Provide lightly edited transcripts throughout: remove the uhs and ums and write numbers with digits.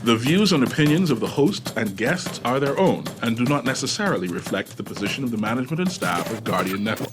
The views and opinions of the host and guests are their own and do not necessarily reflect the position of the management and staff of Guardian Network.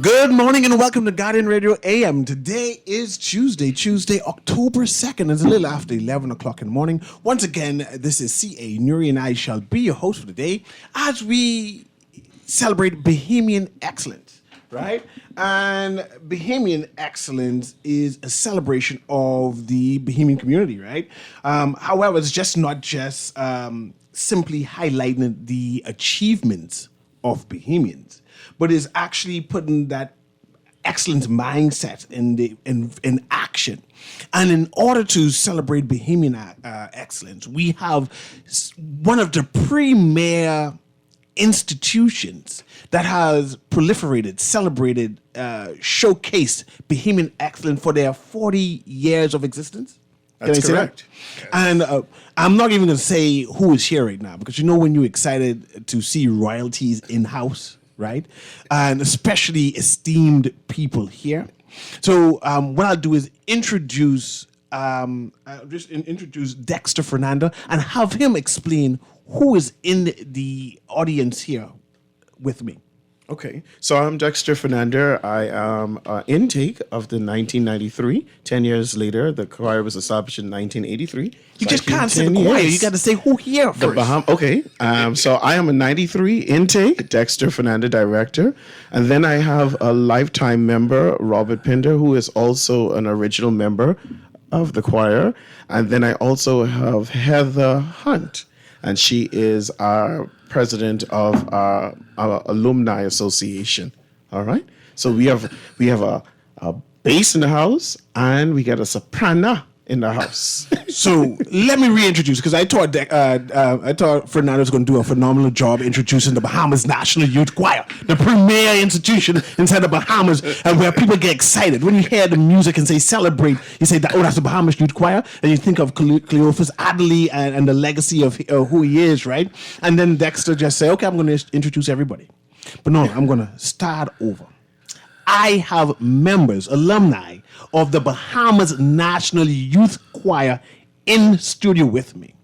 Good morning and welcome to Guardian Radio AM. Today is Tuesday, October 2nd. It's a little after 11 o'clock in the morning. Once again, this is CA Newry and I shall be your host for the day as we celebrate Bahamian excellence, right? And Bahamian excellence is a celebration of the Bahamian community, right? However, it's just not just simply highlighting the achievements of Bahamians, but is actually putting that excellent mindset in action. And in order to celebrate Bahamian excellence, we have one of the premier institutions that has proliferated, celebrated, showcased Bahamian excellence for their 40 years of existence. That's correct. Yes. And I'm not even going to say who is here right now, because you know when you're excited to see royalties in-house, right? And especially esteemed people here. So what I'll do is introduce Dexter Fernando and have him explain who is in the audience here with me. Okay, so I'm Dexter Fernando. I am intake of the 1993. 10 years later, the choir was established in 1983. You just can't say the choir. You got to say who here first. Okay, so I am a 93 intake, Dexter Fernando, director. And then I have a lifetime member, Robert Pinder, who is also an original member of the choir. And then I also have Heather Hunt, and she is our president of our alumni association. All right. So we have a bass in the house and we got a soprano in the house. So let me reintroduce, because I thought Fernando was going to do a phenomenal job introducing the Bahamas National Youth Choir, the premier institution inside the Bahamas, and where people get excited when you hear the music and say celebrate. You say that, oh, that's the Bahamas Youth Choir, and you think of Cleophas Adderley and the legacy of who he is, right? And then Dexter just say, okay, I'm going to introduce everybody, but no, I'm going to start over. I have members, alumni of the Bahamas National Youth Choir in studio with me.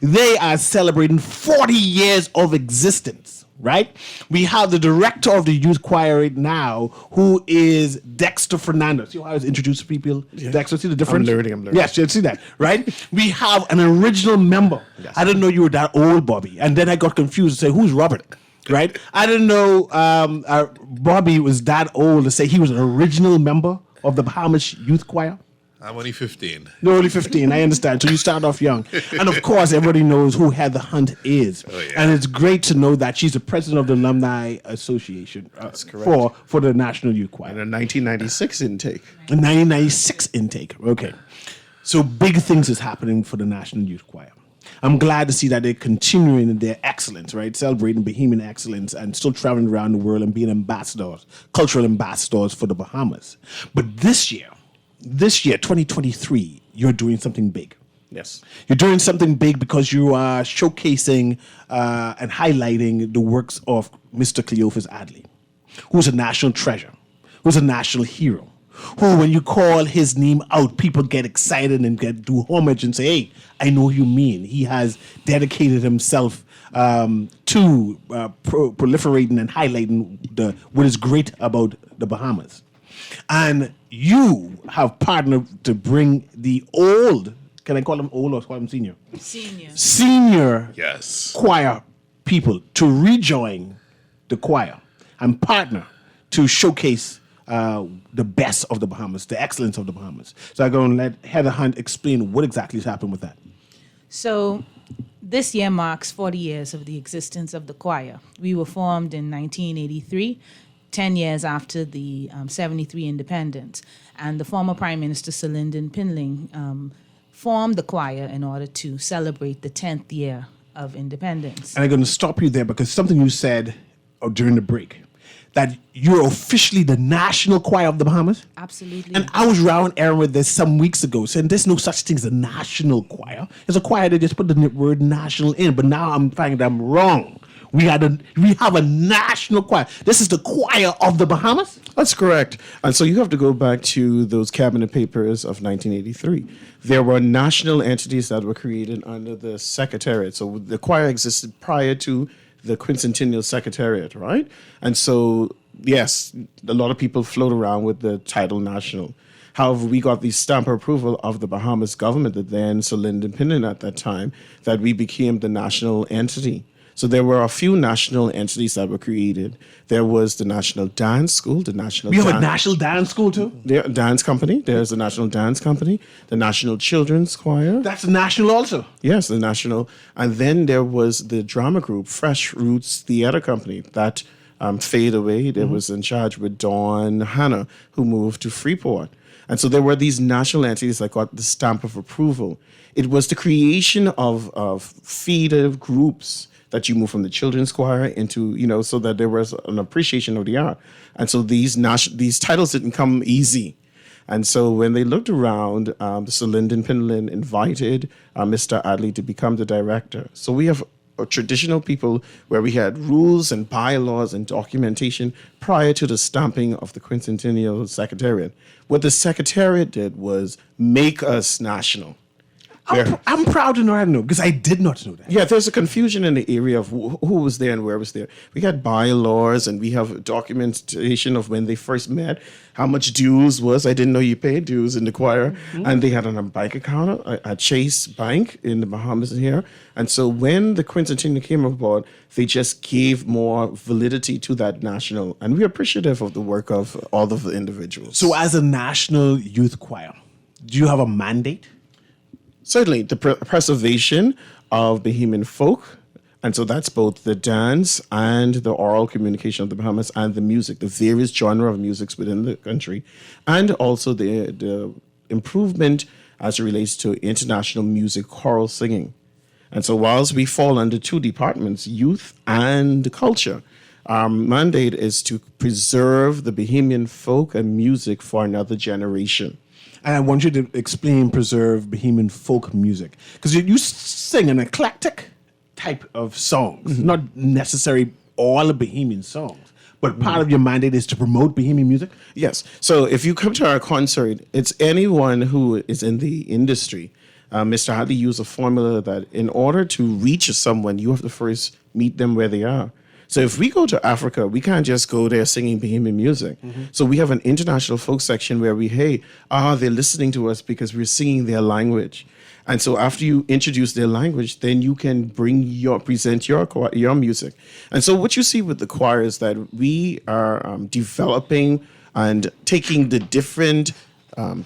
They are celebrating 40 years of existence, right? We have the director of the youth choir right now, who is Dexter Fernando. See how I was introducing people? Yeah. Dexter, see the difference? I'm learning. Yes, you see that, right? We have an original member. Yes. I didn't know you were that old, Bobby. And then I got confused and say, who's Robert? Right? I didn't know Bobby was that old to say he was an original member of the Bahamas Youth Choir. I'm only 15. No, only 15. I understand. So you start off young. And of course, everybody knows who Heather Hunt is. Oh, yeah. And it's great to know that she's the president of the Alumni Association for the National Youth Choir. And a 1996 intake. A 1996 intake. Okay. So big things is happening for the National Youth Choir. I'm glad to see that they're continuing their excellence, right? Celebrating Bahamian excellence and still traveling around the world and being ambassadors, cultural ambassadors for the Bahamas. But this year, 2023, you're doing something big. Yes. You're doing something big because you are showcasing and highlighting the works of Mr. Cleophas Adderley, who's a national treasure, who's a national hero, who, when you call his name out, people get excited and do homage and say, hey, I know you mean. He has dedicated himself to proliferating and highlighting what is great about the Bahamas. And you have partnered to bring the old, can I call him old or call him senior? Senior yes. choir people to rejoin the choir and partner to showcase the best of the Bahamas, the excellence of the Bahamas. So I'm going to let Heather Hunt explain what exactly has happened with that. So this year marks 40 years of the existence of the choir. We were formed in 1983, 10 years after the 73 independence. And the former Prime Minister, Sir Lyndon Pinling, formed the choir in order to celebrate the 10th year of independence. And I'm going to stop you there because something you said during the break, that you're officially the national choir of the Bahamas. Absolutely. And I was round Aaron with this some weeks ago, saying there's no such thing as a national choir. It's a choir that just put the word national in. But now I'm finding that I'm wrong. We have a national choir. This is the choir of the Bahamas. That's correct. And so you have to go back to those cabinet papers of 1983. There were national entities that were created under the Secretariat. So the choir existed prior to the Quincentennial Secretariat, right? And so, yes, a lot of people float around with the title national. However, we got the stamp of approval of the Bahamas government, that then Sir Lyndon Pinland at that time, that we became the national entity. So there were a few national entities that were created. There was the National Dance School, the National We have a national dance school too? Dance Company. There's the National Dance Company, the National Children's Choir. That's national also. Yes, the national. And then there was the drama group, Fresh Roots Theatre Company, that faded away. There was in charge with Dawn Hannah, who moved to Freeport. And so there were these national entities that got the stamp of approval. It was the creation of feeder groups that you move from the children's choir into, so that there was an appreciation of the art. And so these titles didn't come easy. And so when they looked around, Sir Lyndon Pinland invited Mr. Adley to become the director. So we have traditional people where we had rules and bylaws and documentation prior to the stamping of the Quincentennial Secretariat. What the Secretariat did was make us national. I'm proud to know I know, because I did not know that. Yeah, there's a confusion in the area of who was there and where was there. We had bylaws and we have documentation of when they first met, how much dues was. I didn't know you paid dues in the choir. Mm-hmm. And they had a bank account, a Chase Bank in the Bahamas here. And so when the Quincentennial came aboard, they just gave more validity to that national. And we're appreciative of the work of all of the individuals. So as a national youth choir, do you have a mandate? Certainly, the preservation of Bahamian folk, and so that's both the dance and the oral communication of the Bahamas and the music, the various genre of musics within the country, and also the improvement as it relates to international music, choral singing. And so whilst we fall under two departments, youth and culture, our mandate is to preserve the Bahamian folk and music for another generation. And I want you to explain, preserve Bahamian folk music. Because you sing an eclectic type of songs, not necessarily all of Bahamian songs. But part of your mandate is to promote Bahamian music? Yes. So if you come to our concert, it's anyone who is in the industry. Mr. Hadley used a formula that in order to reach someone, you have to first meet them where they are. So if we go to Africa, we can't just go there singing Bahamian music. Mm-hmm. So we have an international folk section where they're listening to us because we're singing their language. And so after you introduce their language, then you can present your music. And so what you see with the choir is that we are developing and taking the different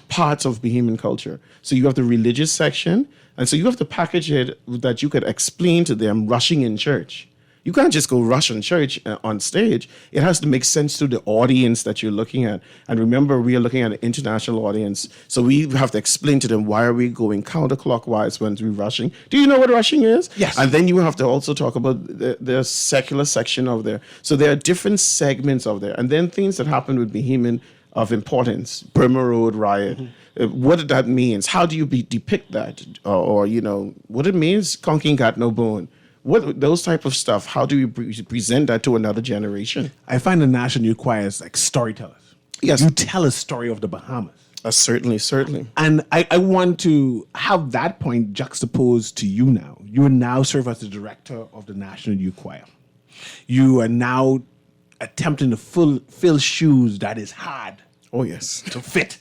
parts of Bahamian culture. So you have the religious section, and so you have to package it that you could explain to them rushing in church. You can't just go rush on church on stage. It has to make sense to the audience that you're looking at. And remember, we are looking at an international audience. So we have to explain to them, why are we going counterclockwise when we're rushing? Do you know what rushing is? Yes. And then you have to also talk about the secular section of there. So there are different segments of there. And then things that happen with Bahamian of importance, Burma Road riot. Mm-hmm. What that means? How do you depict that? Or what it means, Conking got no bone. What those type of stuff? How do you present that to another generation? I find the national youth choir is like storytellers. Yes, you tell a story of the Bahamas. Certainly. And I want to have that point juxtaposed to you now. You now serve as the director of the National Youth Choir. You are now attempting to fill shoes that is hard. Oh yes, to fit.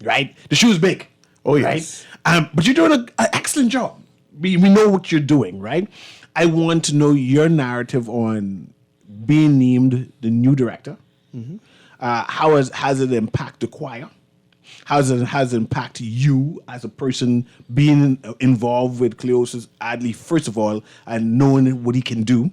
Right, the shoes big. Oh yes, right? But you're doing an excellent job. We know what you're doing, right? I want to know your narrative on being named the new director. Mm-hmm. How has it impacted the choir? has it impacted you as a person being involved with Cleosis Adley, first of all, and knowing what he can do?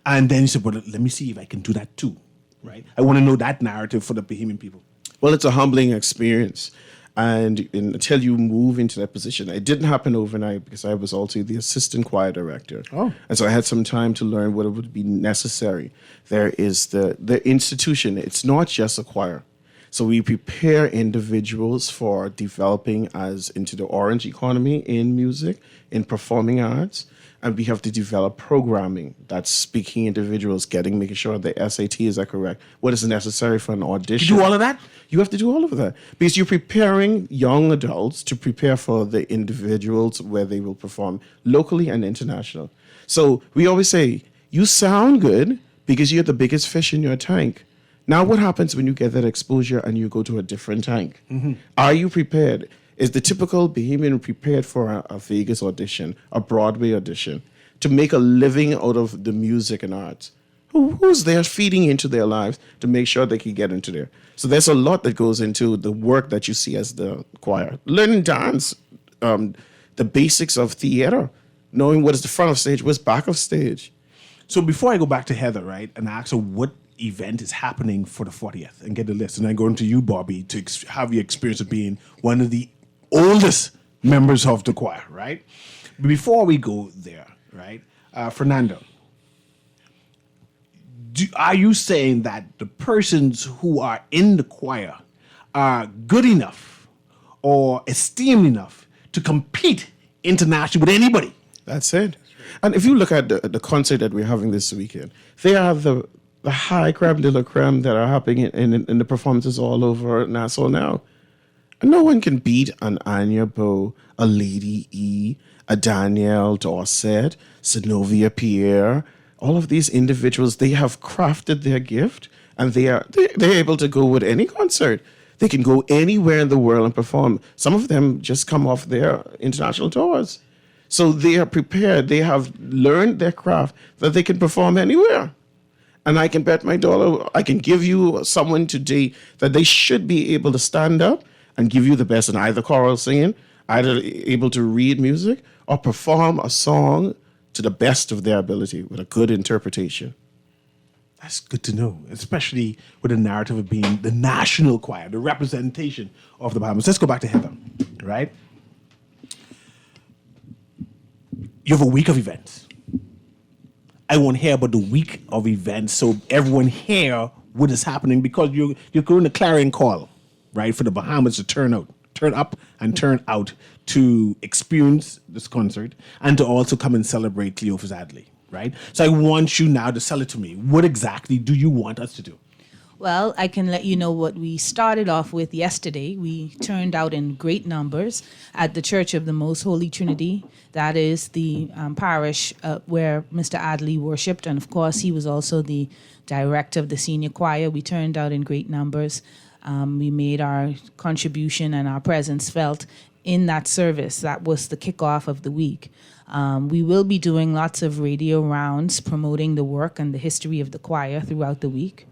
And then you said, well, let me see if I can do that too, right? I want to know that narrative for the Bahamian people. Well, it's a humbling experience. And until you move into that position, it didn't happen overnight because I was also the assistant choir director. Oh. And so I had some time to learn what would be necessary. There is the institution. It's not just a choir. So we prepare individuals for developing as into the orange economy in music, in performing arts. And we have to develop programming that's speaking individuals, making sure the SATs are correct, what is necessary for an audition. You do all of that? You have to do all of that because you're preparing young adults to prepare for the individuals where they will perform locally and international. So we always say, you sound good because you're the biggest fish in your tank. Now what happens when you get that exposure and you go to a different tank? Mm-hmm. Are you prepared? Is the typical Bahamian prepared for a Vegas audition, a Broadway audition, to make a living out of the music and arts? Who's there feeding into their lives to make sure they can get into there? So there's a lot that goes into the work that you see as the choir. Learning dance, the basics of theater, knowing what is the front of stage, what's back of stage. So before I go back to Heather, right, and ask her what event is happening for the 40th and get the list, and then go into you, Bobby, to have your experience of being one of the oldest members of the choir, right? Before we go there, right, Fernando, are you saying that the persons who are in the choir are good enough or esteemed enough to compete internationally with anybody? That's it. And if you look at the concert that we're having this weekend, they are the high creme de la creme that are happening in the performances all over Nassau now. No one can beat an Anya Bo, a Lady E, a Danielle Dorset, Synovia Pierre. All of these individuals, they have crafted their gift, and they're able to go with any concert. They can go anywhere in the world and perform. Some of them just come off their international tours. So they are prepared. They have learned their craft that they can perform anywhere. And I can bet my dollar, I can give you someone today that they should be able to stand up and give you the best in either choral singing, either able to read music or perform a song to the best of their ability with a good interpretation. That's good to know, especially with the narrative of being the national choir, the representation of the Bahamas. Let's go back to Heather, right? You have a week of events. I want to hear about the week of events so everyone hear what is happening because you're going to clarion call, right, for the Bahamas to turn up and turn out to experience this concert and to also come and celebrate Cleophas Adley, right? So I want you now to sell it to me. What exactly do you want us to do? Well, I can let you know what we started off with yesterday. We turned out in great numbers at the Church of the Most Holy Trinity. That is the parish where Mr. Adley worshipped. And of course, he was also the director of the senior choir. We turned out in great numbers. We made our contribution and our presence felt in that service. That was the kickoff of the week. We will be doing lots of radio rounds promoting the work and the history of the choir throughout the week.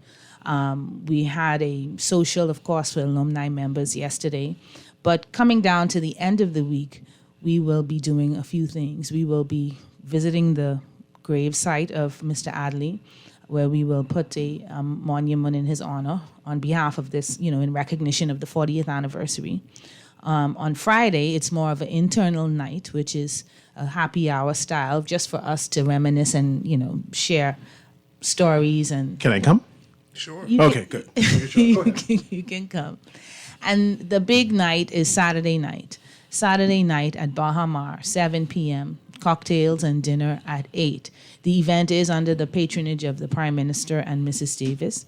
We had a social, of course, for alumni members yesterday. But coming down to the end of the week, we will be doing a few things. We will be visiting the grave site of Mr. Adley, where we will put a monument in his honor on behalf of this, in recognition of the 40th anniversary. On Friday, it's more of an internal night, which is a happy hour style, just for us to reminisce and, share stories. And Can I come? Sure. Okay, good. you can come. And the big night is Saturday night. Saturday night at Bahamar, 7 p.m., cocktails and dinner at 8. The event is under the patronage of the Prime Minister and Mrs. Davis.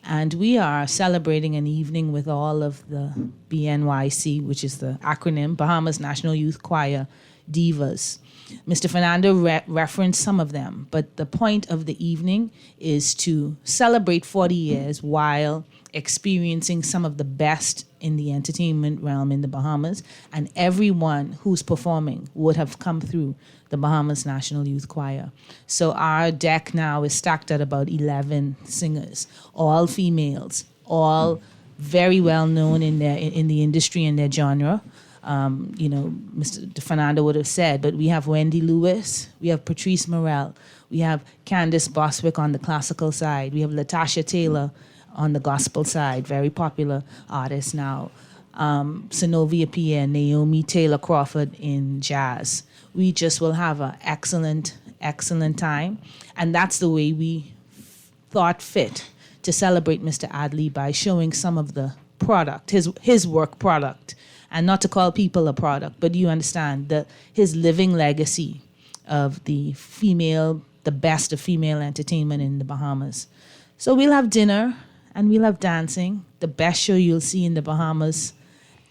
And we are celebrating an evening with all of the BNYC, which is the acronym, Bahamas National Youth Choir Divas. Mr. Fernando referenced some of them, but the point of the evening is to celebrate 40 years while experiencing some of the best in the entertainment realm in the Bahamas, and everyone who's performing would have come through the Bahamas National Youth Choir. So our deck now is stacked at about 11 singers, all females, all very well known in the industry and their genre. Mr. Fernando would have said, but we have Wendy Lewis, we have Patrice Morel, we have Candice Bostwick on the classical side, we have Latasha Taylor on the gospel side, very popular artist now. Synovia Pierre, Naomi Taylor Crawford in jazz. We just will have an excellent, excellent time. And that's the way we thought fit to celebrate Mr. Adley by showing some of the product, his work product. And not to call people a product, but you understand his living legacy of the best of female entertainment in the Bahamas. So we'll have dinner and we'll have dancing, the best show you'll see in the Bahamas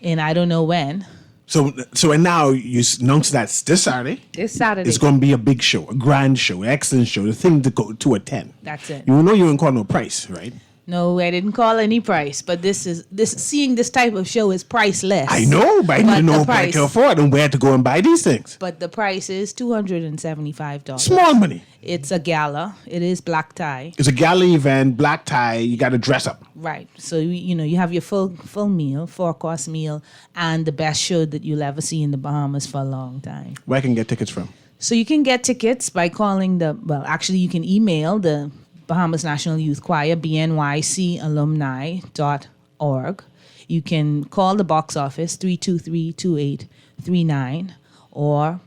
in I don't know when. So and now you announced that's this Saturday. This Saturday. It's going to be a big show, a grand show, an excellent show, the thing to go to attend. That's it. You know you ain't call no price, right? No, I didn't call any price, but seeing this type of show is priceless. I know, but I need to know if I can afford and where to go and buy these things. But the price is $275. Small money. It's a gala. It is black tie. It's a gala event, black tie. You got to dress up. Right. So you have your full meal, 4-course meal, and the best show that you'll ever see in the Bahamas for a long time. Where can I get tickets from? So you can get tickets by calling you can email the Bahamas National Youth Choir, bnycalumni.org. You can call the box office 323-2839 or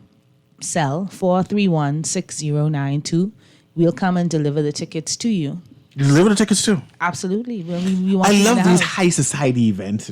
cell 431-6092. We'll come and deliver the tickets to you. You deliver the tickets too? Absolutely. We want I you in love the these house. high society events,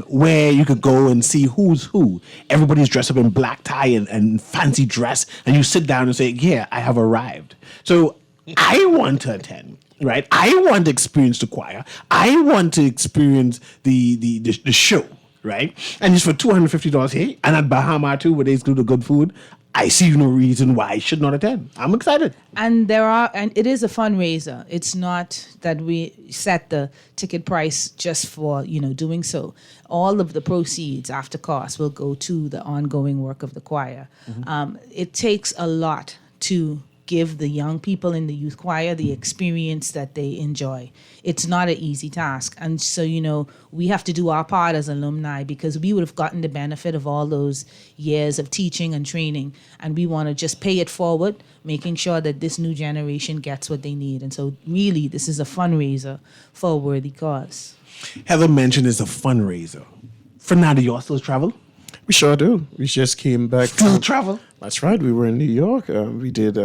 where you could go and see who's who. Everybody's dressed up in black tie and fancy dress, and you sit down and say, yeah, I have arrived. So I want to attend, right? I want to experience the choir. I want to experience the show, right? And it's for $250 here. And at Bahama too, where they do the good food, I see no reason why I should not attend. I'm excited. And it is a fundraiser. It's not that we set the ticket price just for, doing so. All of the proceeds after cost will go to the ongoing work of the choir. Mm-hmm. It takes a lot to give the young people in the youth choir the experience that they enjoy. It's not an easy task. And so, we have to do our part as alumni because we would have gotten the benefit of all those years of teaching and training. And we want to just pay it forward, making sure that this new generation gets what they need. And so really, this is a fundraiser for a worthy cause. Heather mentioned it's a fundraiser. Fernando, you also travel? We sure do. We just came back. Still travel? That's right. We were in New York. We did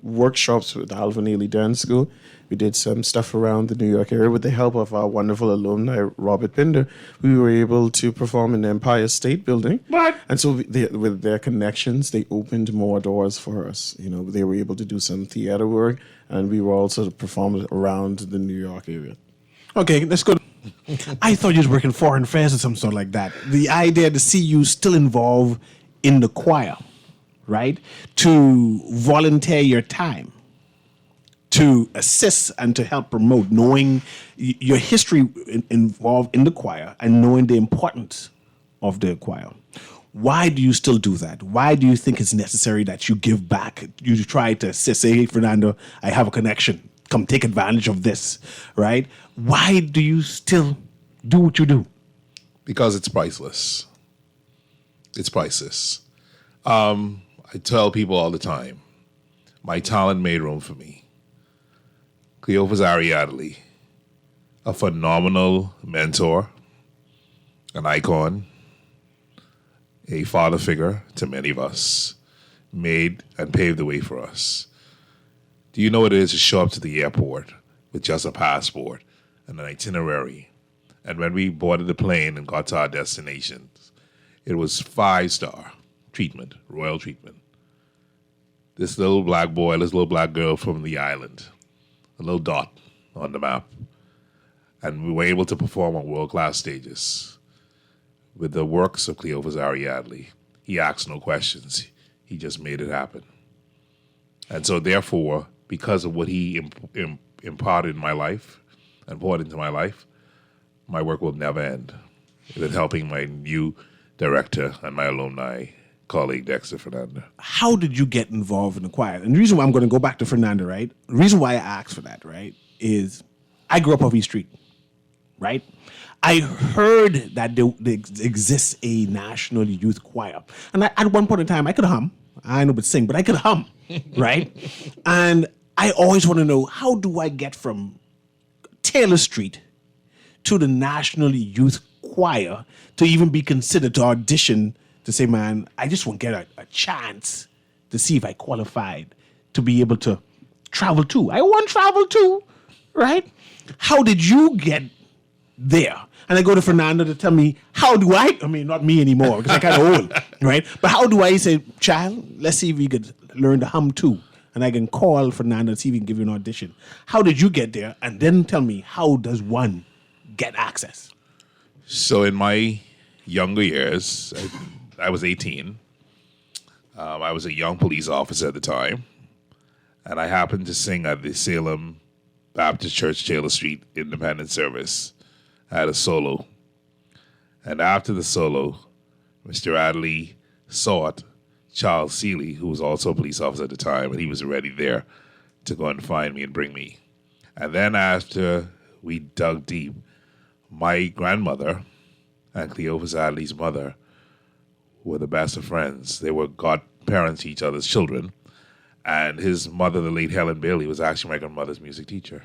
workshops with the Alvin Ailey Dance School. We did some stuff around the New York area with the help of our wonderful alumni, Robert Pinder. We were able to perform in the Empire State Building. What? And so with their connections, they opened more doors for us. They were able to do some theater work, and we were also performing around the New York area. Okay, let's go. I thought you was working foreign affairs or some sort like that. The idea to see you still involved in the choir, right? To volunteer your time, to assist and to help promote, knowing your history involved in the choir and knowing the importance of the choir. Why do you still do that? Why do you think it's necessary that you give back? You try to assist, say, hey, Fernando, I have a connection. Come take advantage of this, right? Why do you still do what you do? Because it's priceless. It's priceless. I tell people all the time, my talent made room for me. Cleophas Ariadne, a phenomenal mentor, an icon, a father figure to many of us, made and paved the way for us. Do you know what it is to show up to the airport with just a passport and an itinerary? And when we boarded the plane and got to our destinations, it was 5-star treatment, royal treatment. This little black boy, this little black girl from the island, a little dot on the map. And we were able to perform on world-class stages with the works of Cleophas Ariadne. He asked no questions. He just made it happen. And so therefore, because of what he imparted in my life and poured into my life, my work will never end with helping my new director and my alumni colleague, Dexter Fernando. How did you get involved in the choir? And the reason why I'm going to go back to Fernando, right? The reason why I asked for that, right, is I grew up off East Street, right? I heard that there exists a national youth choir. And at one point in time, I could hum. I know but sing, but I could hum, right? And I always want to know, how do I get from Taylor Street to the National Youth Choir to even be considered to audition to say, man, I just want to get a chance to see if I qualified to be able to travel too. I want travel too, right? How did you get there? And I go to Fernando to tell me, how do I mean, not me anymore, because I'm kind of old, right? But how do I say, child, let's see if you could learn to hum too. And I can call Fernando to see if he can give you an audition. How did you get there? And then tell me, how does one get access? So in my younger years, I was 18. I was a young police officer at the time. And I happened to sing at the Salem Baptist Church, Taylor Street Independent Service. I had a solo. And after the solo, Mr. Adley sought Charles Seeley, who was also a police officer at the time, and he was already there to go and find me and bring me. And then after we dug deep, my grandmother and Cleophas Adley's mother were the best of friends. They were godparents to each other's children. And his mother, the late Helen Bailey, was actually my grandmother's music teacher.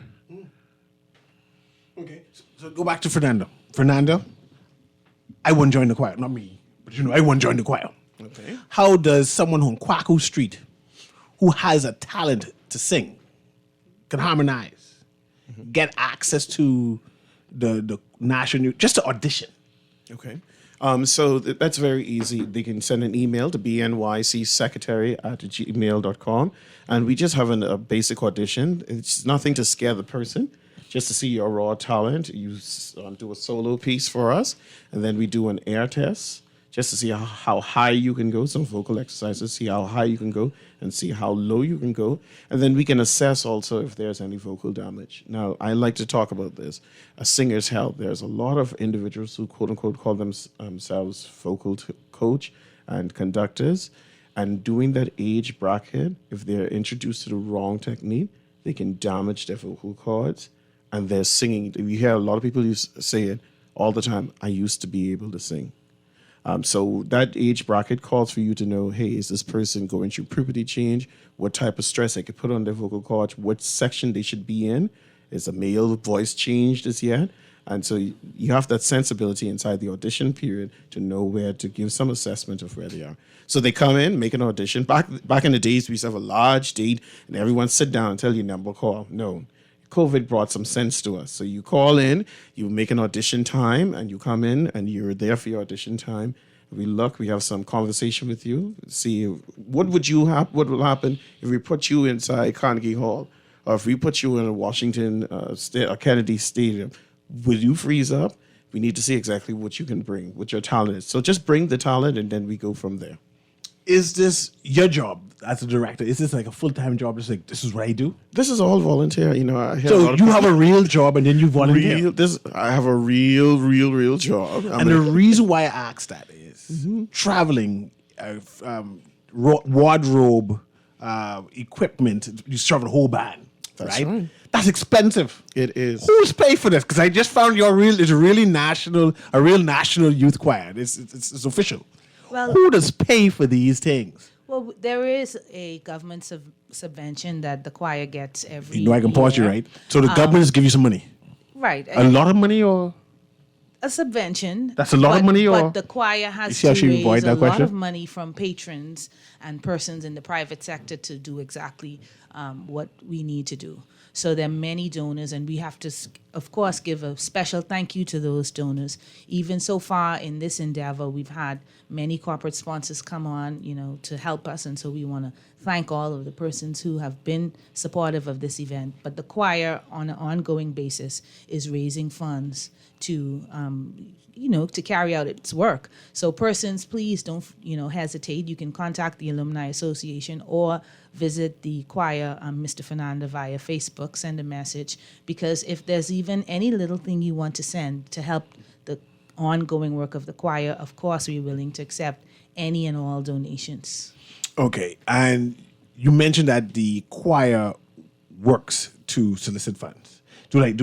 Okay, so go back to Fernando. Fernando, I wouldn't join the choir. Not me, but I wouldn't join the choir. Okay. How does someone on Kwaku Street who has a talent to sing, can harmonize, get access to the national, just to audition? Okay. So that's very easy. They can send an email to bnycsecretary@gmail.com, and we just have a basic audition. It's nothing to scare the person, just to see your raw talent. You do a solo piece for us, and then we do an air test just to see how high you can go, some vocal exercises, see how high you can go, and see how low you can go. And then we can assess also if there's any vocal damage. Now, I like to talk about this. A singer's health. There's a lot of individuals who, quote unquote, call themselves vocal coach and conductors. And doing that age bracket, if they're introduced to the wrong technique, they can damage their vocal cords. And they're singing. You hear a lot of people say it all the time. I used to be able to sing. So that age bracket calls for you to know, hey, is this person going through puberty change? What type of stress I could put on their vocal cords? What section they should be in? Is a male voice changed as yet? And so you have that sensibility inside the audition period to know where to give some assessment of where they are. So they come in, make an audition. Back in the days, we used to have a large date and everyone sit down and tell you number call. No. COVID brought some sense to us. So you call in, you make an audition time, and you come in, and you're there for your audition time. We have some conversation with you, see what will happen if we put you inside Carnegie Hall, or if we put you in a Washington Kennedy Stadium. Will you freeze up? We need to see exactly what you can bring, what your talent is. So just bring the talent, and then we go from there. Is this your job as a director? Is this like a full-time job? Just like, this is what I do? This is all volunteer. I hear So you have a real job and then you volunteer? I have a real job. And the reason why I asked that is traveling, wardrobe, equipment, you travel the whole band, That's right. That's expensive. It is. Who's paying for this? Because I just found it's a real national youth choir. It's official. Well, Who does pay for these things? Well, there is a government subvention that the choir gets every I can pause you, year. right? So the government is give you some money. Right. A lot of money, or A subvention. That's a lot of money, or- But the choir has see how to she raise avoid a that lot question? of money from patrons and persons in the private sector to do exactly what we need to do. So there are many donors, and we have to, of course, give a special thank you to those donors. Even so far in this endeavor, we've had many corporate sponsors come on, to help us, and so we want to thank all of the persons who have been supportive of this event. But the choir, on an ongoing basis, is raising funds to to carry out its work. So persons, please don't, hesitate. You can contact the Alumni Association or visit the choir, Mr. Fernanda, via Facebook, send a message, because if there's even any little thing you want to send to help the ongoing work of the choir, of course, we're willing to accept any and all donations. Okay, and you mentioned that the choir works to solicit funds. Do they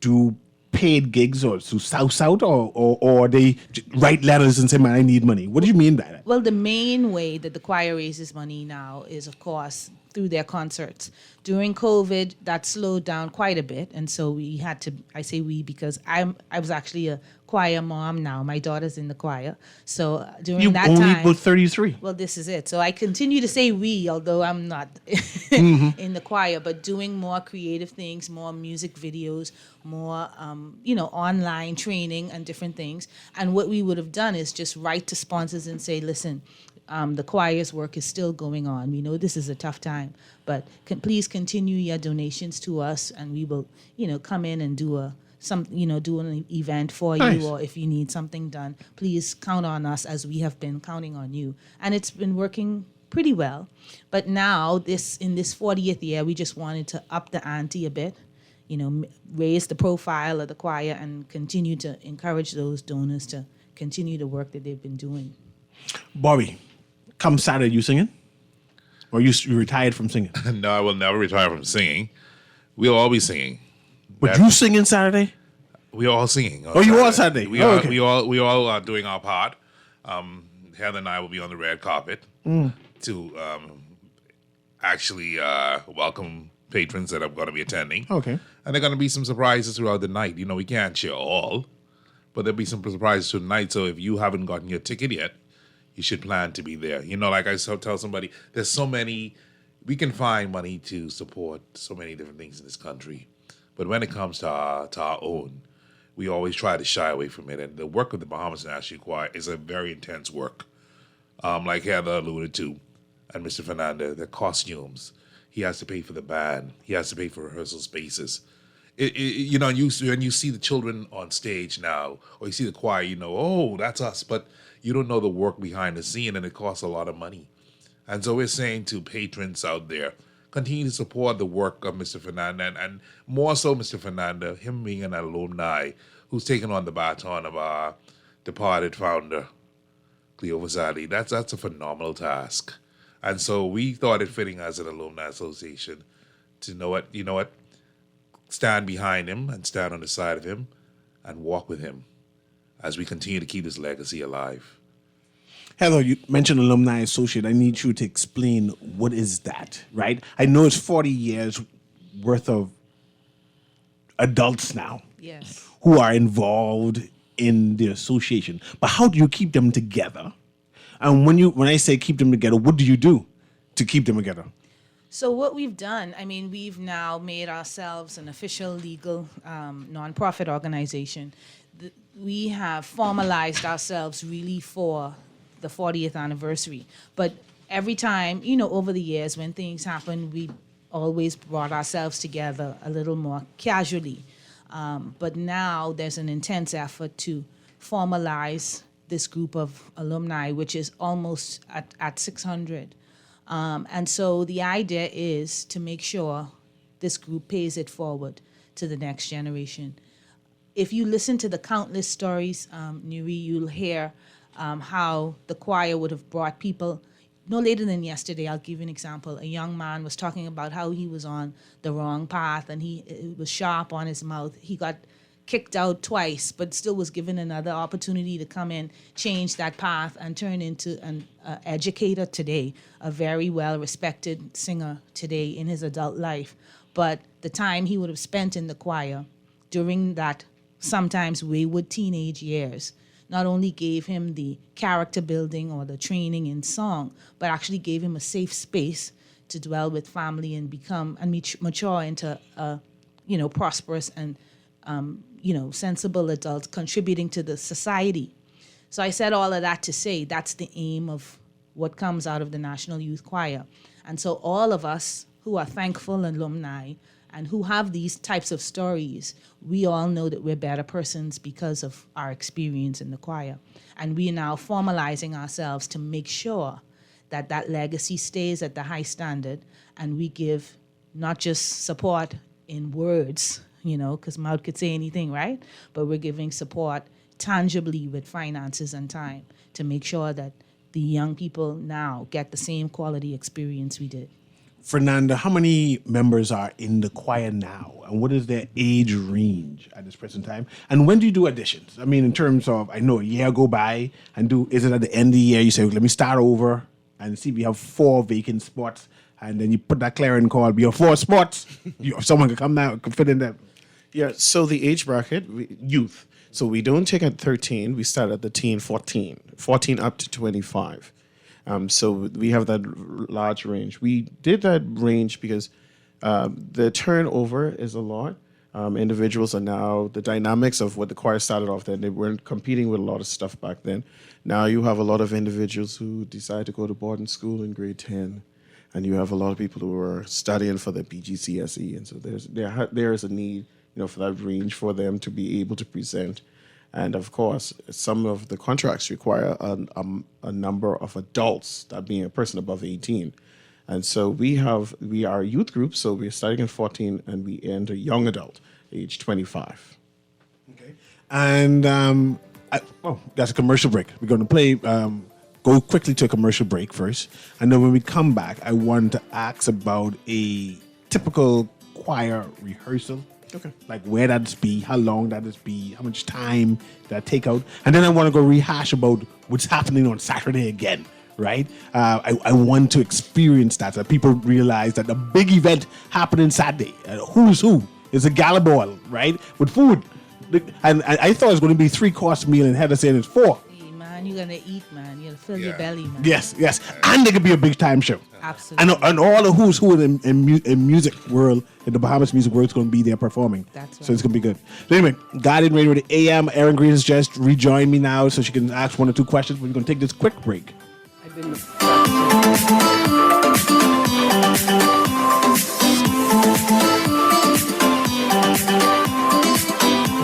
do paid gigs or to South or they write letters and say, man, I need money? What do you mean by that? Well, the main way that the choir raises money now is, of course, through their concerts. During COVID, that slowed down quite a bit, and so we had to. I say we because I was actually a choir mom now. My daughter's in the choir, so during You that only time. put 33. Well, this is it. So I continue to say we, although I'm not in the choir, but doing more creative things, more music videos, more, online training and different things. And what we would have done is just write to sponsors and say, listen, the choir's work is still going on. We know this is a tough time, but please continue your donations to us, and we will, come in and do do an event for Nice. you, or if you need something done, please count on us as we have been counting on you. And it's been working pretty well. But now in this 40th year, we just wanted to up the ante a bit, raise the profile of the choir and continue to encourage those donors to continue the work that they've been doing. Bobby, come Saturday, you singing? Or you retired from singing? No, I will never retire from singing. We'll all be singing. But you singing Saturday? We all singing. Oh, you all Saturday? We Oh, all okay. we all are doing our part. Heather and I will be on the red carpet to actually welcome patrons that are going to be attending. Okay. And there are going to be some surprises throughout the night. We can't share all, but there'll be some surprises tonight. So if you haven't gotten your ticket yet, you should plan to be there. Like I tell somebody, there's so many, we can find money to support so many different things in this country. But when it comes to our own, we always try to shy away from it. And the work of the Bahamas National Choir is a very intense work. Like Heather alluded to, and Mr. Fernandez, the costumes. He has to pay for the band. He has to pay for rehearsal spaces. When you see the children on stage now, or you see the choir, oh, that's us. But you don't know the work behind the scene, and it costs a lot of money. And so we're saying to patrons out there, continue to support the work of Mr. Fernandez, and more so Mr. Fernandez, him being an alumni who's taken on the baton of our departed founder, Cleo Vasali. That's a phenomenal task. And so we thought it fitting as an alumni association to know what, stand behind him and stand on the side of him and walk with him as we continue to keep his legacy alive. Heather, you mentioned Alumni Associate. I need you to explain what is that, right? I know it's 40 years worth of adults now Yes. who are involved in the association. But how do you keep them together? And when I say keep them together, what do you do to keep them together? So what we've done, we've now made ourselves an official legal nonprofit organization. We have formalized ourselves really for the 40th anniversary. But every time, over the years when things happen, we always brought ourselves together a little more casually. But now there's an intense effort to formalize this group of alumni, which is almost at 600. And so the idea is to make sure this group pays it forward to the next generation. If you listen to the countless stories, Newry, you'll hear how the choir would have brought people. No later than yesterday, I'll give you an example. A young man was talking about how he was on the wrong path and it was sharp on his mouth. He got kicked out twice, but still was given another opportunity to come in, change that path, and turn into an educator today, a very well-respected singer today in his adult life. But the time he would have spent in the choir during that sometimes wayward teenage years not only gave him the character building or the training in song, but actually gave him a safe space to dwell with family and become and mature into a prosperous and sensible adult contributing to the society. So I said all of that to say that's the aim of what comes out of the National Youth Choir. And so all of us who are thankful alumni and who have these types of stories, we all know that we're better persons because of our experience in the choir. And we are now formalizing ourselves to make sure that that legacy stays at the high standard and we give not just support in words, because mouth could say anything, right? But we're giving support tangibly with finances and time to make sure that the young people now get the same quality experience we did. Fernanda, how many members are in the choir now? And what is their age range at this present time? And when do you do auditions? I mean, in terms of, I know a year go by is it at the end of the year you say, let me start over and see if you have 4 vacant spots, and then you put that clarion call, be your 4 spots. Someone can come now, can fit in there. Yeah, so the age bracket, youth. So we don't take at 13, we start at the teen 14, 14 up to 25. So we have that large range. We did that range because the turnover is a lot. Individuals are now, the dynamics of what the choir started off then, they weren't competing with a lot of stuff back then. Now you have a lot of individuals who decide to go to boarding school in grade 10, and you have a lot of people who are studying for the PGCSE, and so there is a need, for that range for them to be able to present. And of course, some of the contracts require a number of adults, that being a person above 18. And so we are a youth group, so we're starting at 14 and we end a young adult, age 25. Okay. And that's a commercial break. We're going to go quickly to a commercial break first. And then when we come back, I want to ask about a typical choir rehearsal. Okay. Like where that'd be, how long that'd be, how much time that take out. And then I want to go rehash about what's happening on Saturday again, right? I want to experience that so people realize that the big event happening Saturday, who's who, is a gala ball, right? With food. And I thought it was going to be 3-course meal, and Heather saying it's 4. Hey, man, you're going to eat, man. You'll fill your belly, man. Yes. And there could be a big time show. Absolutely. And all the who's who in music world, in the Bahamas music world, is going to be there performing. That's right. So it's going to be good. So anyway, Guardian Radio, the AM. Erin Green has just rejoined me now, so she can ask 1 or 2 questions. We're going to take this quick break. I've been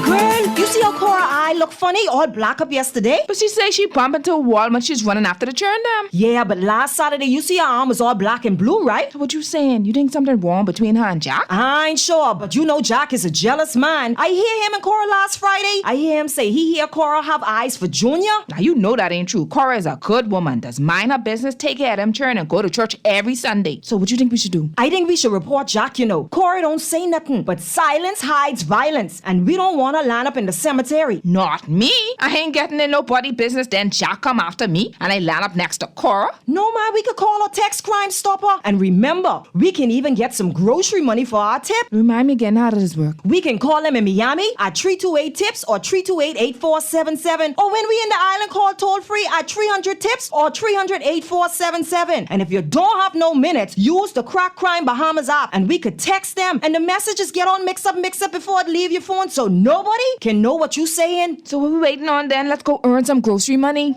Girl, you see how Cora eye look funny, all black up yesterday? But she say she bump into a wall when she's running after the churn dam. Yeah, but last Saturday, you see her arm was all black and blue, right? So what you saying? You think something wrong between her and Jack? I ain't sure, but you know Jack is a jealous man. I hear him and Cora last Friday. I hear him say he hear Cora have eyes for Junior. Now you know that ain't true. Cora is a good woman, does mind her business, take care of them churn, and go to church every Sunday. So what you think we should do? I think we should report Jack, Cora don't say nothing, but silence hides violence, and we don't want to line up in the cemetery. Not me. I ain't getting in nobody business. Then Jack come after me and I land up next to Cora. No, man, we could call a text Crime Stopper. And remember, we can even get some grocery money for our tip. Remind me again, how does this work? We can call them in Miami at 328-TIPS or 328-8477. Or when we in the island, call toll free at 300-TIPS or 300-8477. And if you don't have no minutes, use the Crack Crime Bahamas app and we could text them and the messages get on mix up before it leave your phone so nobody can know what you saying. So what we waiting on then? Let's go earn some grocery money.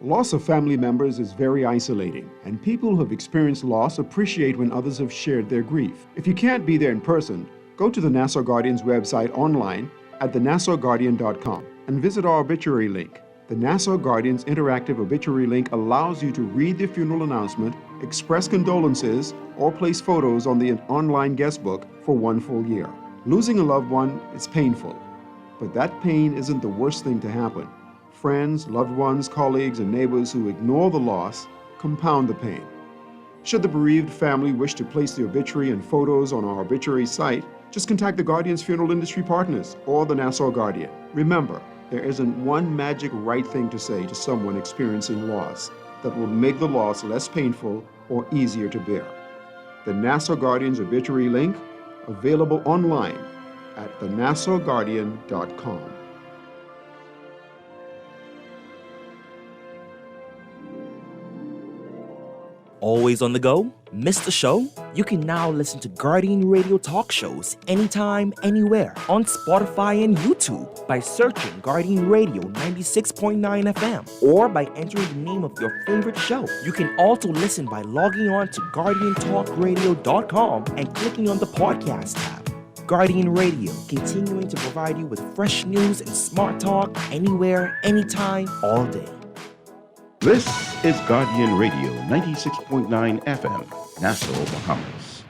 Loss of family members is very isolating, and people who have experienced loss appreciate when others have shared their grief. If you can't be there in person, go to the Nassau Guardian's website online at thenassauguardian.com and visit our obituary link. The Nassau Guardian's interactive obituary link allows you to read the funeral announcement, express condolences, or place photos on the online guest book for 1 full year. Losing a loved one is painful, but that pain isn't the worst thing to happen. Friends, loved ones, colleagues, and neighbors who ignore the loss compound the pain. Should the bereaved family wish to place the obituary and photos on our obituary site, just contact the Guardian's funeral industry partners or the Nassau Guardian. Remember, there isn't one magic right thing to say to someone experiencing loss that will make the loss less painful or easier to bear. The Nassau Guardian's obituary link, available online at thenassauguardian.com. Always on the go? Missed the show? You can now listen to Guardian Radio talk shows anytime, anywhere on Spotify and YouTube by searching Guardian Radio 96.9 FM or by entering the name of your favorite show. You can also listen by logging on to GuardianTalkRadio.com and clicking on the podcast tab. Guardian Radio, continuing to provide you with fresh news and smart talk anywhere, anytime, all day. This is Guardian Radio 96.9 FM, Nassau, Bahamas.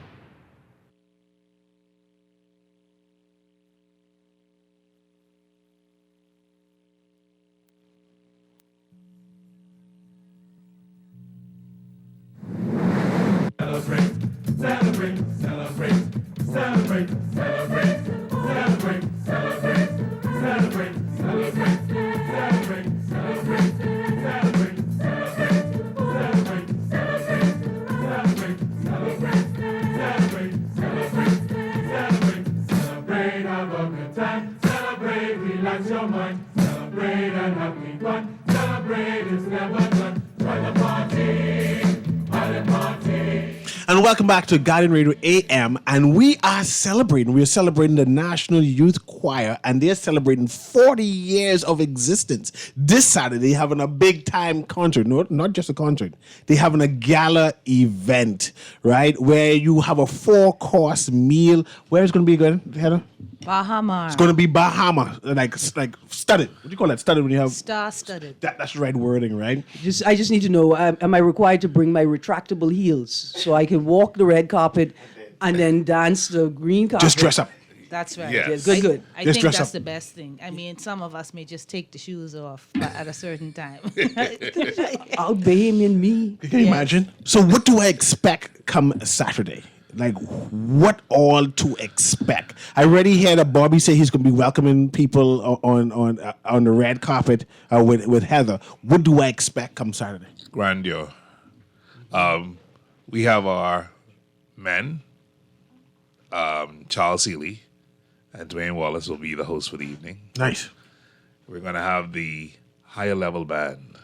Celebrate, And welcome back to Guardian Radio AM. And we are celebrating the National Youth Choir, and they're celebrating 40 years of existence. This Saturday, they're having a big time concert. No, not just a concert. They're having a gala event, right? Where you have a 4-course meal. Where is it going to be again, Heather? Bahama. It's going to be Bahama, like studded. What do you call that? Studded when you have Star-studded. that's the right wording, right? I just need to know, am I required to bring my retractable heels so I can walk the red carpet and then dance the green carpet? Just dress up. That's right. Yes. Good. I Just think dress that's up. the best thing. I mean, some of us may just take the shoes off at a certain time. Out Bahamian me. Can you imagine? So what do I expect come Saturday? Like, what all to expect? I already heard that Bobby say he's going to be welcoming people on the red carpet with Heather. What do I expect come Saturday? Grandeur. We have our men, Charles Seeley and Dwayne Wallace will be the host for the evening. Nice. We're going to have the higher level band,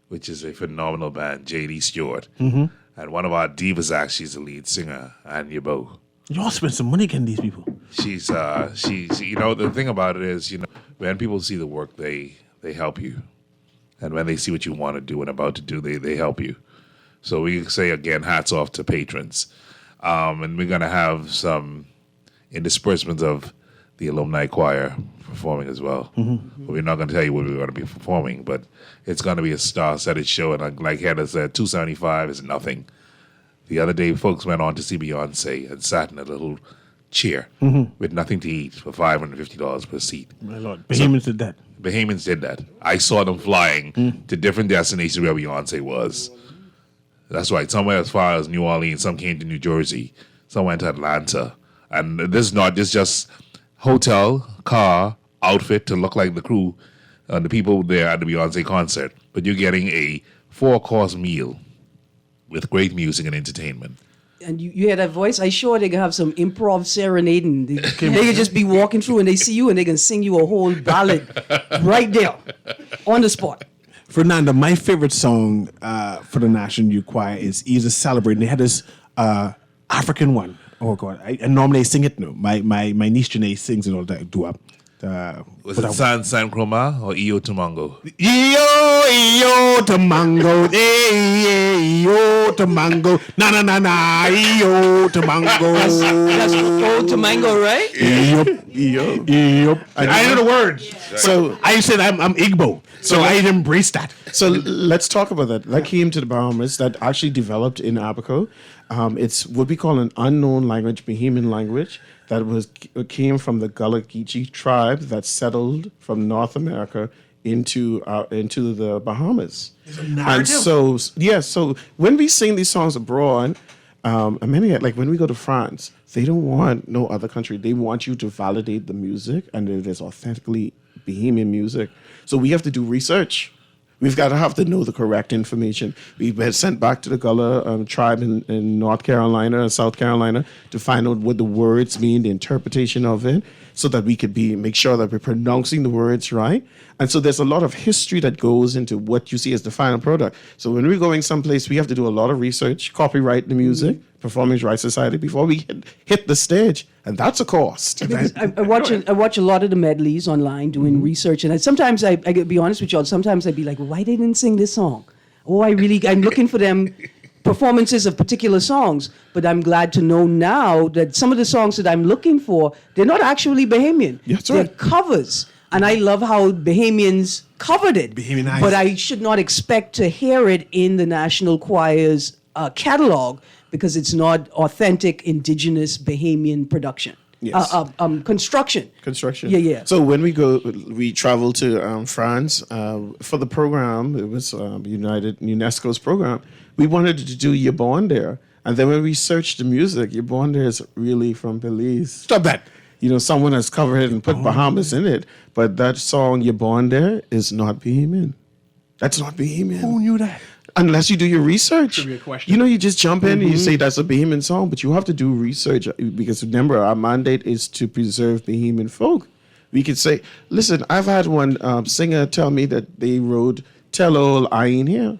which is a phenomenal band, J.D. Stewart. Mm-hmm. And one of our divas actually is the lead singer, Anya Bo. You all spend some money getting these people. She's you know, the thing about it is, you know, when people see the work, they help you. And when they see what you want to do and about to do, they help you. So we say, again, hats off to patrons. And we're going to have some interspersions of the alumni choir performing as well. Mm-hmm. But we're not going to tell you what we're going to be performing, but it's going to be a star-studded show. And like Heather said, $275 is nothing. The other day, folks went on to see Beyonce and sat in a little chair with nothing to eat for $550 per seat. My Lord. Bahamians did that. Bahamians did that. I saw them flying to different destinations where Beyonce was. That's right. Somewhere as far as New Orleans, some came to New Jersey, some went to Atlanta. And this is just hotel, car, outfit to look like the crew and the people there at the Beyonce concert. But you're getting a 4-course meal with great music and entertainment. And you hear that voice? I sure they can have some improv serenading. They can just be walking through and they see you and they can sing you a whole ballad right there on the spot. Fernanda, my favorite song for the National Youth Choir is Either Celebrating. They had this African one. Oh God! I normally sing it. No, my niece Janae sings it all that do up. Was it San Croma or Iyo Tumango? Iyo Tumango, Iyo Tumango, na na na na, Iyo Tumango. That's old Tumango, right? Iyo. I know the words, so I said I'm Igbo, so I embrace that. So let's talk about that. That came to the Bahamas, that actually developed in Abaco. It's what we call an unknown language, Bahamian language, that came from the Gullah Geechee tribe that settled from North America into the Bahamas. And so when we sing these songs abroad, and many like when we go to France, they don't want no other country. They want you to validate the music and it is authentically Bahamian music. So we have to do research. We've got to have to know the correct information. We've been sent back to the Gullah tribe in North Carolina and South Carolina to find out what the words mean, the interpretation of it, so that we could make sure that we're pronouncing the words right. And so there's a lot of history that goes into what you see as the final product. So when we're going someplace, we have to do a lot of research, copyright the music, Performing Rights Society, before we hit the stage. And that's a cost. I watch a lot of the medleys online doing research, and sometimes I be honest with y'all. Sometimes I'd be like, well, why they didn't sing this song? Oh, I'm looking for them performances of particular songs. But I'm glad to know now that some of the songs that I'm looking for, they're not actually Bahamian. That's right. They're covers, and I love how Bahamians covered it. Bahamianized. But I should not expect to hear it in the National Choir's catalog, because it's not authentic indigenous Bahamian production. Yes. Construction. Yeah. So when we travel to France for the program. It was UNESCO's program. We wanted to do You're Born There. And then when we searched the music, You're Born There is really from Belize. Stop that. You know, someone has covered it and put Bahamas in it. But that song, You're Born There, is not Bahamian. That's not Bahamian. Who knew that? Unless you do your research. Should be a question. You know, you just jump in and you say that's a Bahamian song, but you have to do research, because remember, our mandate is to preserve Bahamian folk. We could say, listen, I've had one singer tell me that they wrote Tell All I Ain't Here.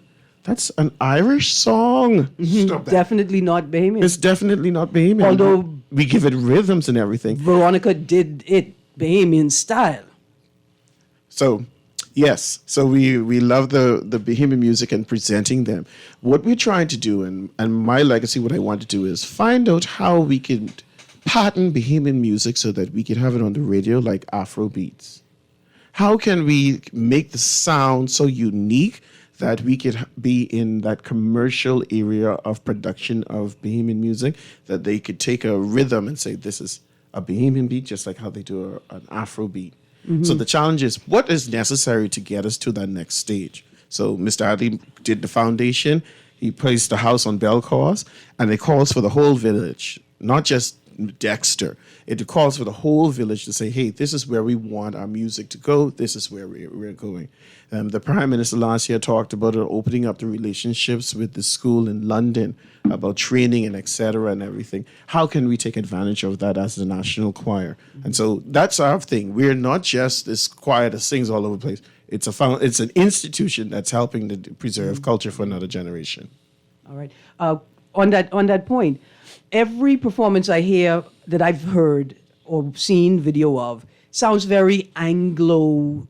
That's an Irish song. Stop that. Definitely not Bahamian. It's definitely not Bahamian. Although- we give it rhythms and everything. Veronica did it Bahamian style. So, yes. So we love the Bahamian music and presenting them. What we're trying to do, and my legacy, what I want to do is find out how we can pattern Bahamian music so that we can have it on the radio like Afro beats. How can we make the sound so unique that we could be in that commercial area of production of Bahamian music, that they could take a rhythm and say, this is a Bahamian beat, just like how they do an Afro beat. So the challenge is, what is necessary to get us to that next stage? So Mr. Adley did the foundation. He placed the house on bell course, and it calls for the whole village, not just Dexter. It calls for the whole village to say, hey, this is where we want our music to go. This is where we're going. The Prime Minister last year talked about opening up the relationships with the school in London, about training and et cetera and everything. How can we take advantage of that as the national choir? And so that's our thing. We're not just this choir that sings all over the place. It's an institution that's helping to preserve culture for another generation. All right. On that point, every performance I hear that I've heard or seen video of sounds very Anglo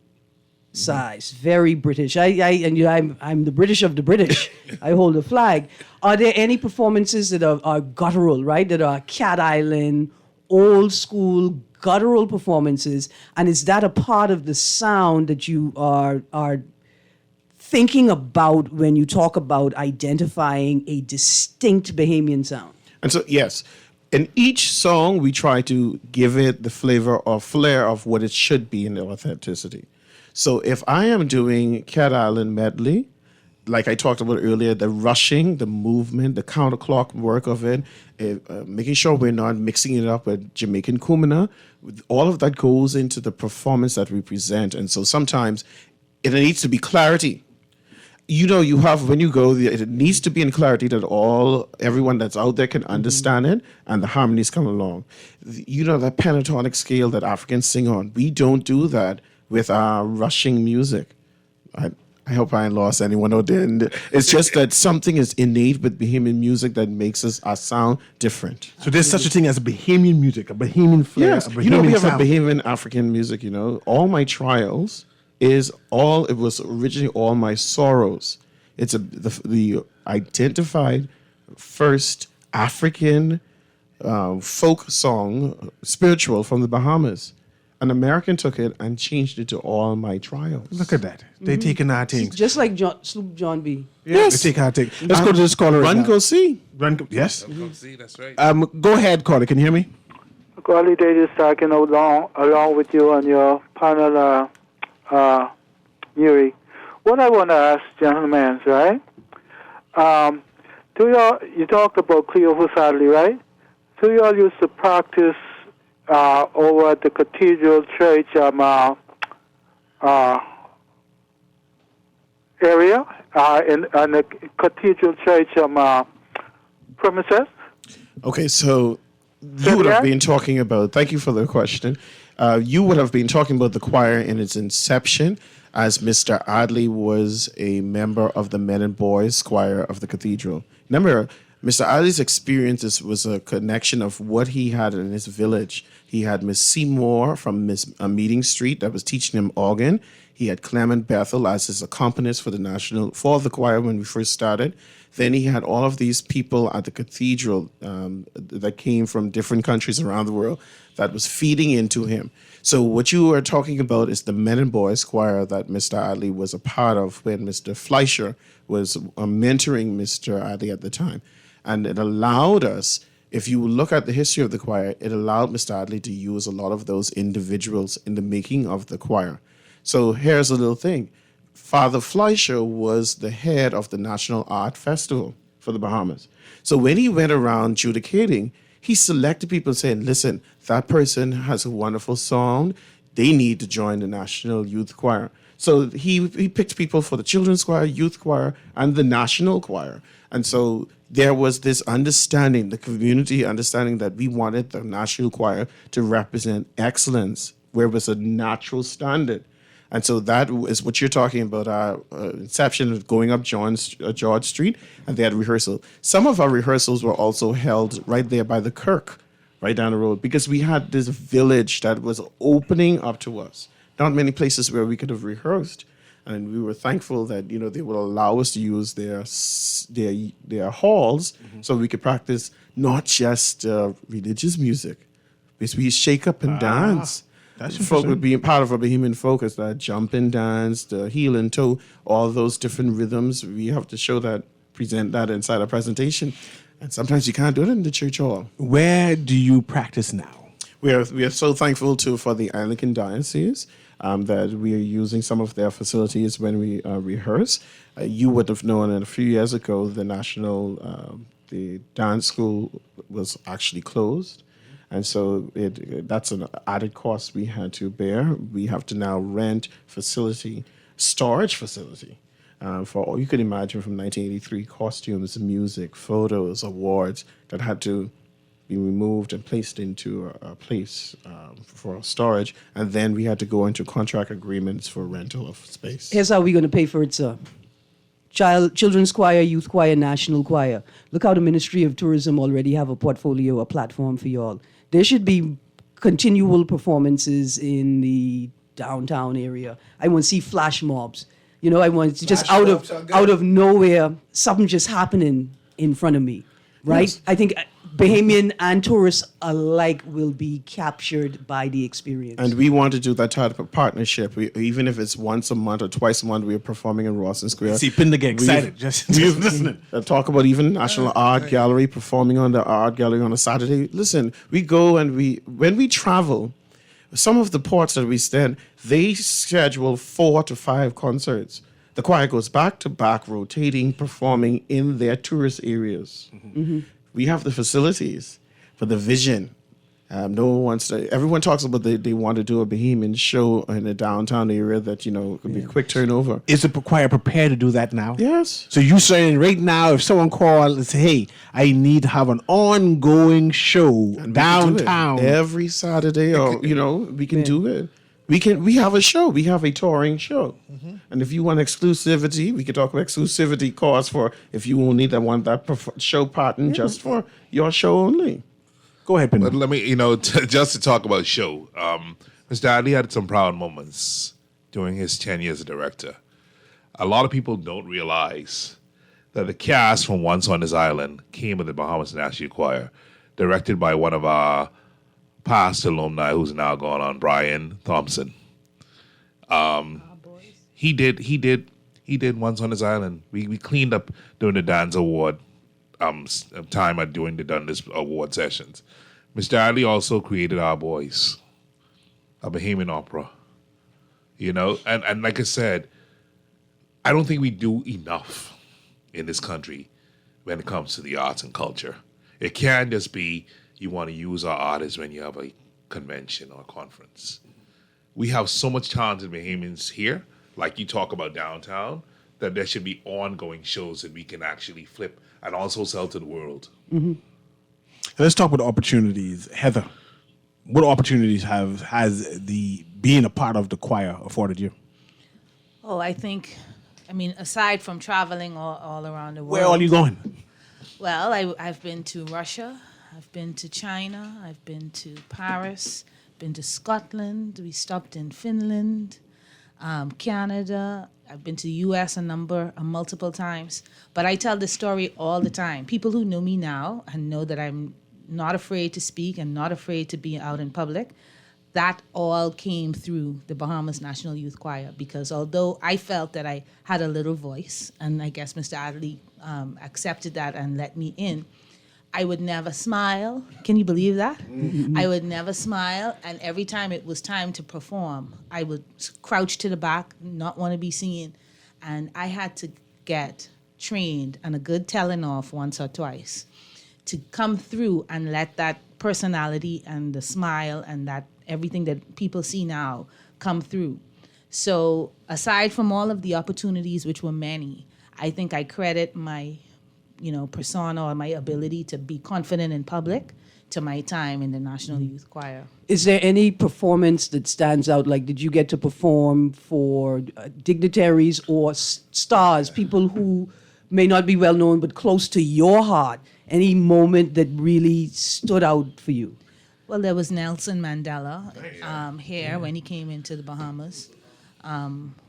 size, very British. I'm the British of the British. I hold a flag. Are there any performances that are guttural, right? That are Cat Island, old school guttural performances? And is that a part of the sound that you are thinking about when you talk about identifying a distinct Bahamian sound? And so, yes, in each song, we try to give it the flavor or flair of what it should be in the authenticity. So if I am doing Cat Island medley, like I talked about earlier, the rushing, the movement, the counterclock work of it, making sure we're not mixing it up with Jamaican kumina, all of that goes into the performance that we present. And so sometimes it needs to be clarity. You have, when you go, it needs to be in clarity that everyone that's out there can understand it and the harmonies come along. That pentatonic scale that Africans sing on, we don't do that with our rushing music. I hope I ain't lost anyone out there. And it's just that something is innate with Bahamian music that makes our sound different. So there's such a thing as a Bahamian music, a Bahamian flair, Yes, a Bahamian we have sound. a Bahamian African music, All my trials it was originally all my sorrows. It's the identified first African folk song, spiritual from the Bahamas. An American took it and changed it to All My Trials. Look at that. They taking our things. Just like Sloop John B. Yes. They take our thing. Let's go to this caller. Run, right go now. see. Yes. See, that's right. Go ahead, caller. Can you hear me? Quality David talking along with you on your panel, Newry. What I want to ask, gentlemen, right? You talked about Cleophas Adley, right? Do y'all used to practice over at the Cathedral Church area, in the Cathedral Church premises? Okay, so you would have been talking about, thank you for the question. You would have been talking about the choir in its inception, as Mr. Adley was a member of the Men and Boys Choir of the Cathedral. Remember, Mr. Adley's experiences was a connection of what he had in his village. He had Miss Seymour from Miss Meeting Street that was teaching him organ. He had Clement Bethel as his accompanist for the choir when we first started. Then he had all of these people at the cathedral that came from different countries around the world that was feeding into him. So what you are talking about is the Men and Boys Choir that Mr. Adley was a part of when Mr. Fleischer was mentoring Mr. Adley at the time. And it allowed us, if you look at the history of the choir, it allowed Mr. Adley to use a lot of those individuals in the making of the choir. So here's a little thing. Father Fleischer was the head of the National Art Festival for the Bahamas. So when he went around judicating, he selected people saying, listen, that person has a wonderful song. They need to join the National Youth Choir. So he picked people for the Children's Choir, Youth Choir, and the National Choir. And so there was this understanding, the community understanding that we wanted the National Choir to represent excellence, where it was a natural standard. And so that is what you're talking about, our inception of going up George Street, and they had rehearsal. Some of our rehearsals were also held right there by the Kirk, right down the road, because we had this village that was opening up to us. Not many places where we could have rehearsed. And we were thankful that, they would allow us to use their halls so we could practice not just religious music, because we shake up and dance. That's Folk interesting. would be part of a Bohemian focus, that jump and dance, the heel and toe, all those different rhythms. We have to show that, present that inside a presentation. And sometimes you can't do it in the church hall. Where do you practice now? We are so thankful for the Anglican Diocese that we are using some of their facilities when we rehearse. You would have known that a few years ago the dance school was actually closed. And so that's an added cost we had to bear. We have to now rent storage facility. For all you could imagine from 1983, costumes, music, photos, awards that had to be removed and placed into a place for storage. And then we had to go into contract agreements for rental of space. Here's how we're going to pay for it, sir. Children's choir, youth choir, national choir. Look how the Ministry of Tourism already have a portfolio, a platform for y'all. There should be continual performances in the downtown area. I want to see flash mobs. I want to just out of nowhere, something just happening in front of me, right? Yes. I think Bahamian and tourists alike will be captured by the experience. And we want to do that type of partnership. Even if it's once a month or twice a month, we are performing in Rawson Square. See, Pinder get excited. Just listening. Talk about even National Art Gallery, performing on the Art Gallery on a Saturday. Listen, we go and when we travel, some of the ports that we stay in, they schedule 4 to 5 concerts. The choir goes back to back, rotating, performing in their tourist areas. Mm-hmm. We have the facilities, but the vision. No one wants to. Everyone talks about they want to do a Bohemian show in a downtown area that could be a quick turnover. Is the choir prepared to do that now? Yes. So you saying right now, if someone called and say, "Hey, I need to have an ongoing show And we can do it downtown every Saturday, or we can do it. We have a show. We have a touring show. Mm-hmm. And if you want exclusivity, we can talk about exclusivity costs for if you only want that show pattern just for your show only. Go ahead, Pinder. But let me, just to talk about show, Mr. Ali had some proud moments during his 10 years as director. A lot of people don't realize that the cast from Once on This Island came with the Bahamas National Choir, directed by one of our past alumni who's now gone on, Brian Thompson. He did Once on This Island. We cleaned up during the Dance Award time at doing the Dundas Award sessions. Mr. Ali also created Our Boys, a Bahamian opera. And like I said, I don't think we do enough in this country when it comes to the arts and culture. It can't just be you want to use our artists when you have a convention or a conference. We have so much talented Bahamians here, like you talk about downtown, that there should be ongoing shows that we can actually flip and also sell to the world. Mm-hmm. Let's talk about opportunities. Heather, what opportunities has the being a part of the choir afforded you? Oh, aside from traveling all around the world. Where are you going? Well, I've been to Russia, I've been to China, I've been to Paris, been to Scotland, we stopped in Finland, Canada, I've been to the U.S. multiple times. But I tell this story all the time. People who know me now and know that I'm not afraid to speak and not afraid to be out in public, that all came through the Bahamas National Youth Choir, because although I felt that I had a little voice, and I guess Mr. Adley accepted that and let me in, I would never smile. Can you believe that? Mm-hmm. I would never smile, and every time it was time to perform, I would crouch to the back, not want to be seen, and I had to get trained and a good telling off once or twice to come through and let that personality and the smile and that everything that people see now come through. So aside from all of the opportunities, which were many, I think I credit my persona or my ability to be confident in public, to my time in the National Youth Choir. Is there any performance that stands out? Like, did you get to perform for dignitaries or stars, people who may not be well known but close to your heart? Any moment that really stood out for you? Well, there was Nelson Mandela here when he came into the Bahamas.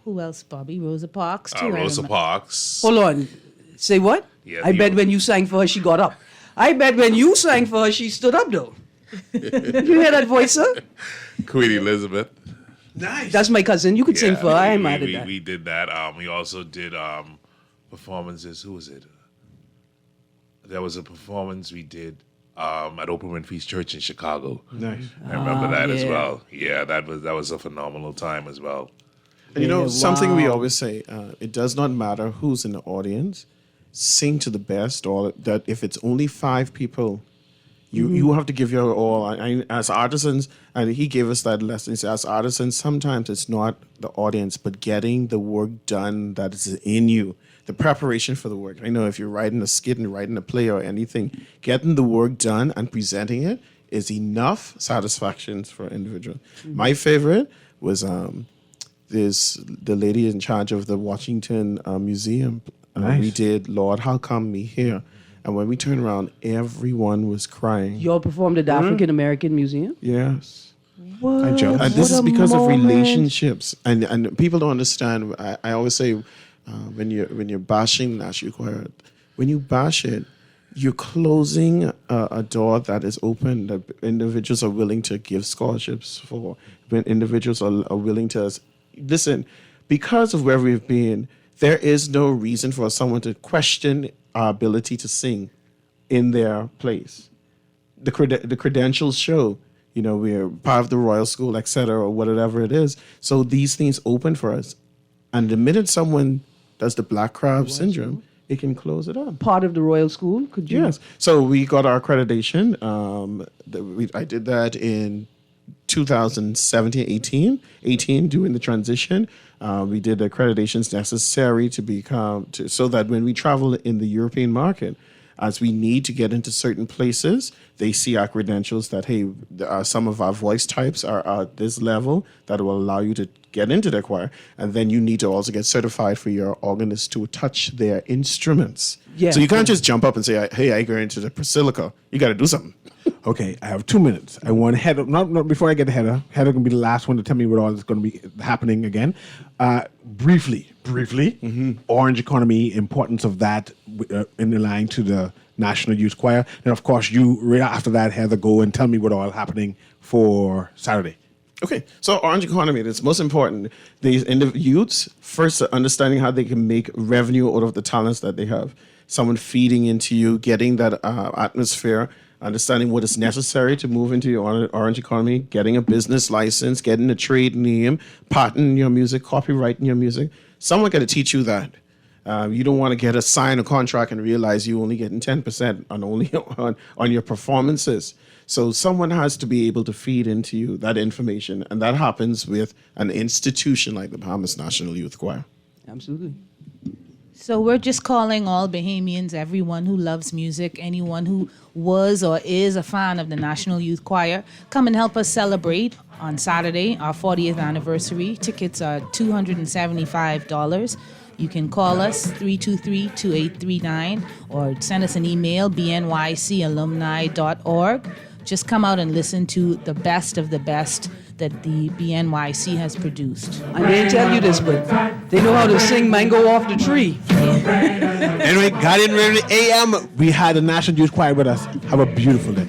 Who else, Bobby? Rosa Parks, too. I Rosa remember. Parks. Hold on. Say what? Yeah, I bet when you sang for her, she got up. I bet when you sang for her, she stood up, though. You hear that voice, sir? Queen Elizabeth. Nice. That's my cousin. You could sing for her. I ain't mad at that. We did that. We also did performances. Who was it? There was a performance we did at Oprah Winfrey's Church in Chicago. Nice. I remember that as yeah. well. Yeah, that was a phenomenal time as well. And you know, Yeah, something we wow. always say, it does not matter who's in the audience. Sing to the best, or that if it's only 5 people, you have to give your all. As artisans, and he gave us that lesson. He said, as artisans, sometimes it's not the audience, but getting the work done that is in you. The preparation for the work. I know if you're writing a skit and writing a play or anything, getting the work done and presenting it is enough satisfactions for an individual. My favorite was the lady in charge of the Washington Museum. Nice. We did Lord, How Come Me Here? And when we turned around, everyone was crying. Y'all performed at the African American Museum? Yes. I joke. And this What is a because of moment. relationships. And people don't understand. I always say when you're bashing the National Choir, when you bash it, you're closing a door that is open, that individuals are willing to give scholarships for, when individuals are willing to listen. Because of where we've been, there is no reason for someone to question our ability to sing in their place. The credentials show, we're part of the Royal School, etc., or whatever it is. So these things open for us. And the minute someone does the black crab syndrome, it can close it up. Part of the Royal School? Could you? Yes. So we got our accreditation. I did that in 2017, 18, doing the transition. We did accreditations necessary to become, so that when we travel in the European market, as we need to get into certain places, they see our credentials that, hey, some of our voice types are at this level that will allow you to get into the choir. And then you need to also get certified for your organist to touch their instruments. Yeah. So you can't just jump up and say, hey, I go into the Basilica. You got to do something. Okay, I have 2 minutes. I want Heather, not before I get to Heather. Heather going to be the last one to tell me what all is going to be happening again. Briefly, Orange economy, importance of that in the line to the National Youth Choir. And of course, you, right after that, Heather, go and tell me what all happening for Saturday. Okay, so Orange economy, it's most important. These youths, first understanding how they can make revenue out of the talents that they have. Someone feeding into you, getting that atmosphere, understanding what is necessary to move into your Orange economy, getting a business license, getting a trade name, patenting your music, copyrighting your music. Someone got to teach you that. You don't want to sign a contract and realize you're only getting 10% on your performances. So someone has to be able to feed into you that information, and that happens with an institution like the Bahamas National Youth Choir. Absolutely. So we're just calling all Bahamians, everyone who loves music, anyone who was or is a fan of the National Youth Choir, come and help us celebrate on Saturday, our 40th anniversary. Tickets are $275. You can call us 323-2839 or send us an email, bnycalumni.org. Just come out and listen to the best of the best that the BNYC has produced. I didn't tell you this, but they know how to sing Mango Off the Tree. Anyway, Guardian Radio AM, we had the National Youth Choir with us. Have a beautiful day.